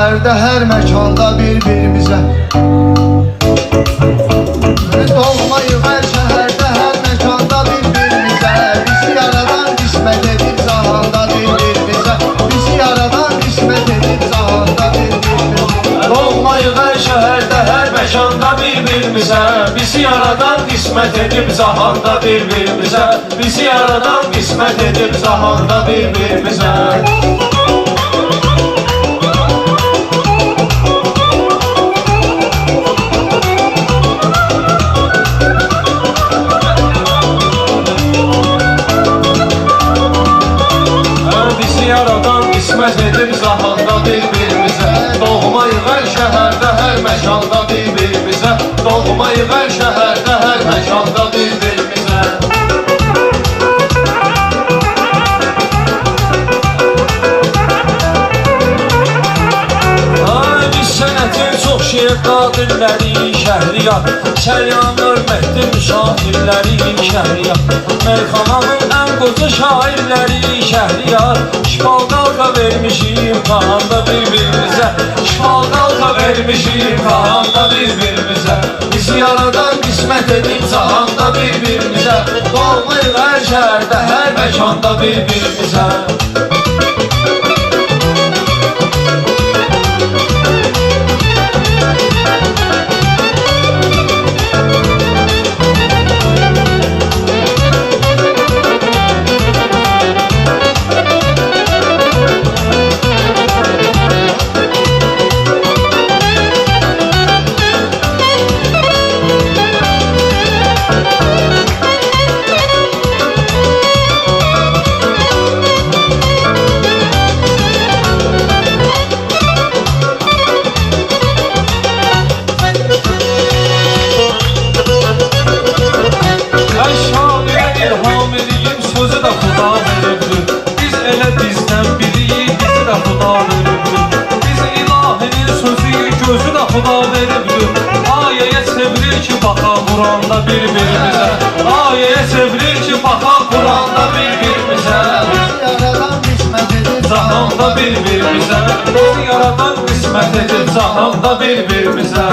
şehirde her mekanda birbirimize. Doğmayız her şehirde her mekanda birbirimize. Bizi yaradan kısmet edip zahanda birbirimize. Bizi yaradan kısmet edip zahanda birbirimize. Doğmayız her şehirde her mekanda birbirimize. Bizi yaradan kısmet edip zahanda birbirimize. Bizi yaradan kısmet edip zahanda birbirimize. Kısmet edip zahanda birbirimize. Doğmayız her şehirde her mekanda birbirimize. Doğmayız her şehirde her mekanda birbirimize. Biz sənətin çox şiir qadirləri Şəhriyar, Şəryan hörmətli müşahirləri Şəhriyar, Meyxananın ən qoca şairləri Şəhriyar. İşbal qalqa vermişik imtihanda bir-birimizə. İşbal qalqa vermişik imtihanda bir-birimizə. Bizi yaradan qismət edib cahanda bir-birimizə. Doğmayıq hər şəhərdə, hər məkanda bir-birimizə. Kur'an'da birbirimize, ayeye sevilir ki baka Kur'an'da birbirimize. Yaradan kısmet edip Zahanda birbirimize, bizi yaradan kısmet edip zahanda birbirimize.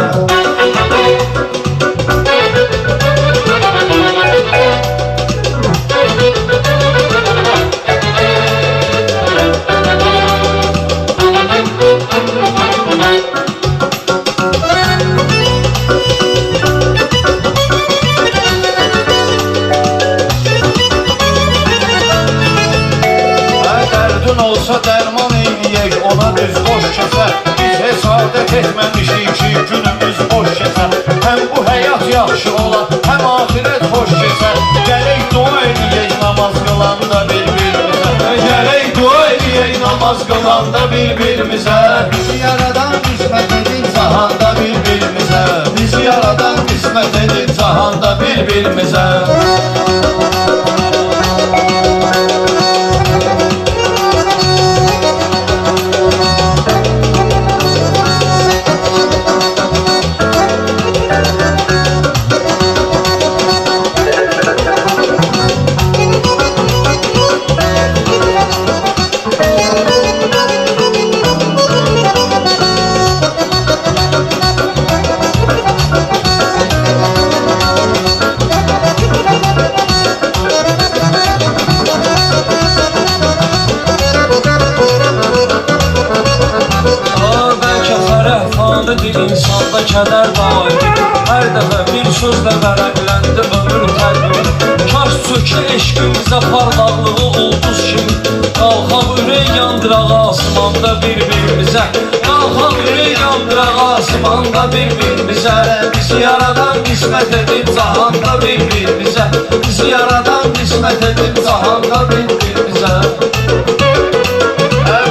Olsa dərman eyləyək ona düz boş kəsər. Biz hesadet etməmişdik ki günümüz boş kəsər. Həm bu həyat yaxşı olar, həm ahirət xoş kəsər. Gələk dua eləyək namaz qılanda bir-birimizə. Gələk dua eləyək namaz qılanda bir-birimizə. bizi yaradan kısmet edip Cahanda bir-birimizə. Bizi yaradan qismət edib cahanda bir-birimizə. İnsanda kədər daimi, hər dəfə bir sözlə vərəqləndi ömür tərbi. Kaş çökə eşqimizə parlaqlığı ulduz kimi. Qalxaq ürək yandıraq asmanda bir-birimizə. Qalxaq ürək yandıraq asmanda bir-birimizə. Bizi yaradan qismət edib cahanda bir-birimizə. Bizi yaradan qismət edib cahanda bir-birimizə.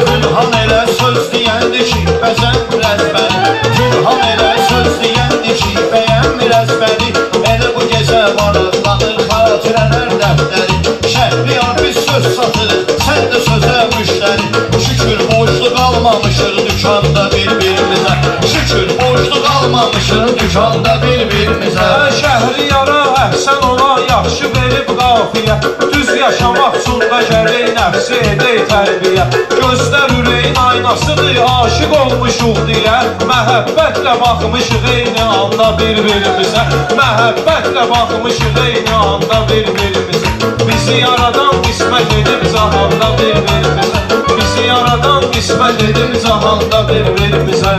Gülhan elə söz deyəndi ki, bəzənmir əzbəri. Gülhan elə söz deyəndi ki, bəyənmir əzbəri. Elə bu gecə varaqlanır xatirələr dəftəri. Şəhriyar biz söz satırıq, sən də sözə müştəri. Şükür boşluq almamışıq dükanda bir-birimizə. Şükür boşluq almamışıq dükanda bir-birimizə. Şəhriyara əhsən ola yaxşı verib qafiyə. Düz yaşamaq üçün da gərək nəfsi edək tərbiyə. Gözlər ürəyin aynasıdır, aşıq olmuşuq deyə. Məhəbbətlə baxmışıq eyni anda bir-birimizə. Məhəbbətlə baxmışıq eyni anda bir-birimizə. Bizi yaradan qismət edib zahanda bir-birimizə. Bizi yaradan qismət edib zahanda bir-birimizə.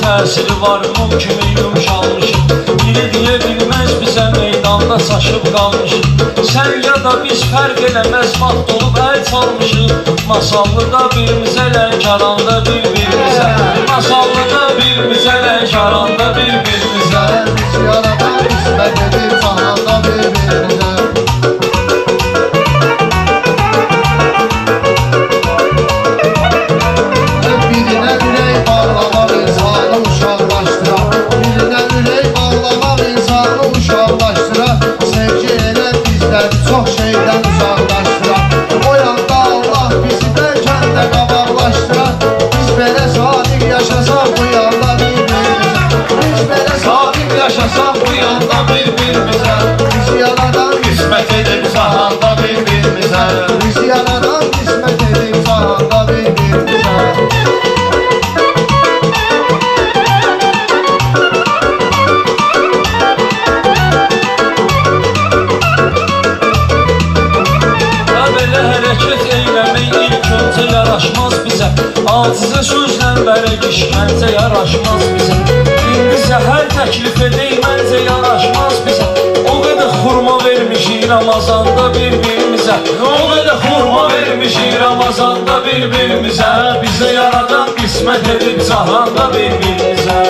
Təsiri var, mum kimi yumşalmışıq. Biri deyə bilməz bizə meydanda saçıb qalmışıq. Sən ya da biz fərq eləməz vaxt olub əl çalmışıq. Masallıda birimizə lənkaranda bir-birimizə. Masallıda birimizə lənkaranda bir-birimizə. Bizi yaradan qismət edib zahanda bir-birimizə. Birine ürək bağlamaq insanı uşaqlaşdırar. Birine ürək bağlamaq insanı uşaqlaşdırar. Sevgi elə bizləri çox şeydən uzaqlaşdırar. O yanda Allah bizi bəlkən də qabaqlaşdırar. Biz belə sadiq yaşasaq bu yanda bir-birimizə. Biz belə sadiq yaşasaq bu yanda bir-birimizə. Bizi yaradan qismət edib zahanda bir-birimizə. Bizi yaradan qismət edib zahanda bir-birimizə. Acizə sözlə bərək işgəncə yaraşmaz bizə. İndi hər təklif edək məncə yaraşmaz bizə. O qədər xurma vermişik Ramazanda bir-birimizə. O qədər xurma vermişik Ramazanda bir-birimizə. Bizə yaradan qismət edib zahanda bir-birimizə.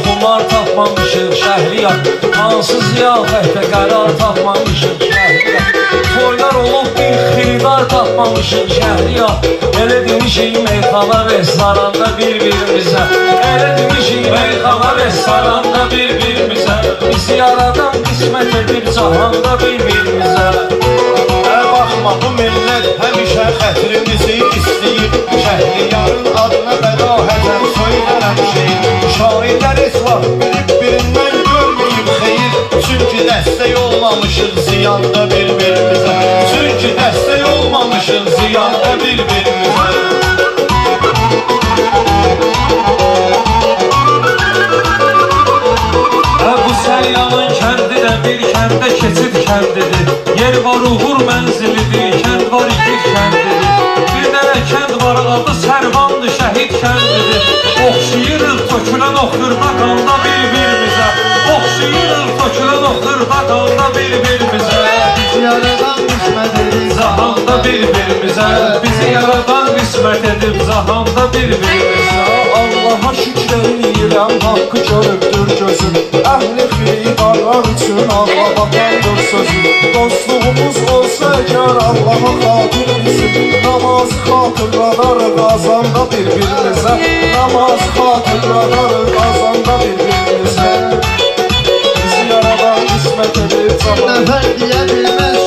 Xumar tapmamışıq şəhriyat. Hansı ziyafətdə qərar tapmamışıq şəhriyat. Toylar olub bir xiridar tapmamışıq şəhriyat. Elə demişik meyxana restoranda bir-birimizə. Elə demişik meyxana restoranda bir-birimizə. Bizi yaradan qismət edib cahanda bir-birimizə. Baxma bu millət həmişə xətrimizi istəyir. Şəhriyarın adına bədahətən söylənəm şeyir. Şairlər islah bilib birindən görməyib xeyir. Çünki dəstək olmamışıq ziyanda bir-birimizə. Çünki dəstək olmamışıq ziyanda bir-birimizə. Bu Səryanın kəndi də bir kəndə keçid kəndidir. Yer var uğur mənzilidir, kənd var igid kəndidir. Bir dənə kənd var adı Sərvandır, şəhid kəndidir. Oxşayırıq tökülən o xırda qanda bir-birimizə. Oxşayırıq tökülən o xırda qanda bir-birimizə. Bizi yaradan qismət edib zahanda bir-birimizə. Bizi yaradan qismət edib zahanda bir-birimizə. Allaha şükür eləyirəm, haqqı görübdür gözüm. Əhli xibarlar üçün Allaha qaldır sözüm. Dostluğumuz olsa əgər Allaha xatir bizim. Namaz xatırladarıq azanda bir-birimizə. Namaz xatırladarıq azanda bir-birimizə. Bizi yaradan qismət edib zahanda. Nəfər deyə bilməz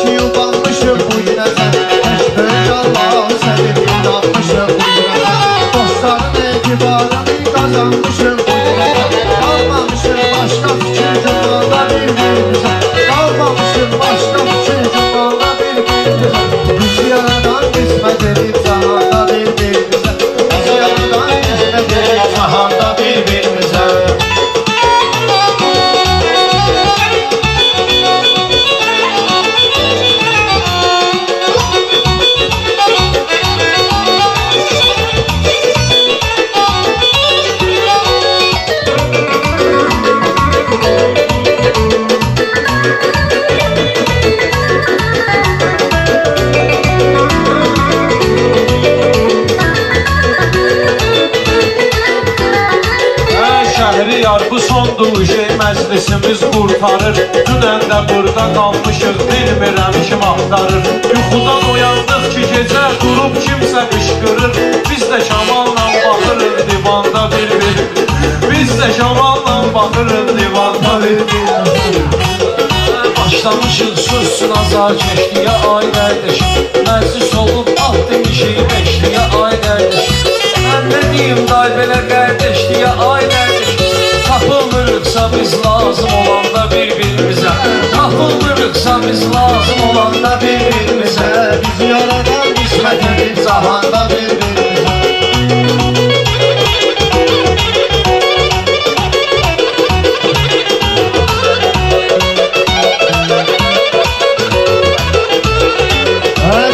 Yeri yar bu sondur şey məclisimiz qurtarır. Dünən də burada qalmışıq, bilmirəm kim axtarır. Yuxudan uyandıq ki gecə durub kimsə qışqırır. Biz də Kamalla baxırıq divanda bir-bir. Biz də Kamalla baxırıq divanda bir-bir. Başlamışıq sözsün azar keşliyə ay qardaşım. Məclis olub ah demişik beşliyə ay qardaşım. Mən nə deyim day belə qardaşliyə ay qardaşım. Tapılmırıqsa biz lazım olanda bir-birimizə. Tapılmırıqsa biz lazım olanda bir-birimizə. Bizi yaradan qismət edib cahanda bir-birimizə.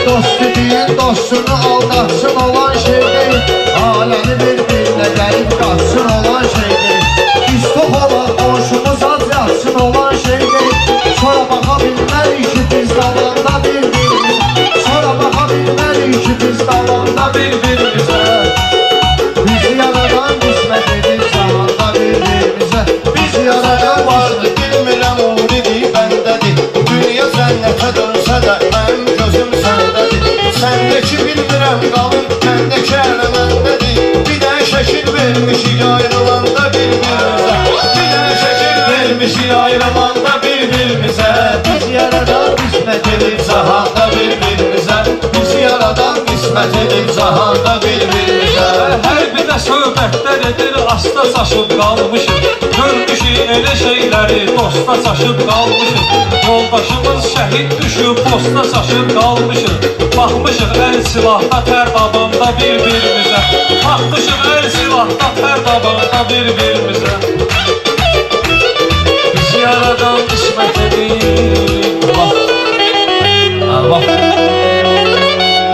Dost dediyin dostunu aldatsın olan şey değil. Aləni bir-birinə gəlib qaçsın olan şey değil. Biz top olan qonşumuz az yatsın olan şey değil. Sonra baxa bilmərik ki biz davanda bir-birimizə. Sonra baxa bilmərik ki biz davanda bir-birimizə. Bizi yaradan qismət edib cahanda bir-birimizə. Bizi yaradan Vardı bilmirəm o dedi bəndədir. Dünya cənnətə dönsə də mənim gözüm səndədir. Səndəki bilmirəm qalın, məndəki ələ məndədir. Bir dənə şəkil vermişik ayrılanda bir-birimizə. Bir dənə şəkil vermişik ayrılanda bir-birimizə. Bizi yaradan qismət edib Cahanda bir-birimizə. Bizi yaradan qismət edib cahanda bir-birimizə. Hər bir də söhbətlər edir, asta çaşıb qalmışıq. Görmüşük elə şeyləri, dosta çaşıb qalmışıq. Yoldaşımız şəhid düşüb, posta çaşıb qalmışıq. Baxmışıq əl silahda, tər babanda bir-birimizə. Baxmışıq əl silahda, tər babanda bir-birimizə. Bizi yaradan qismət edib Allah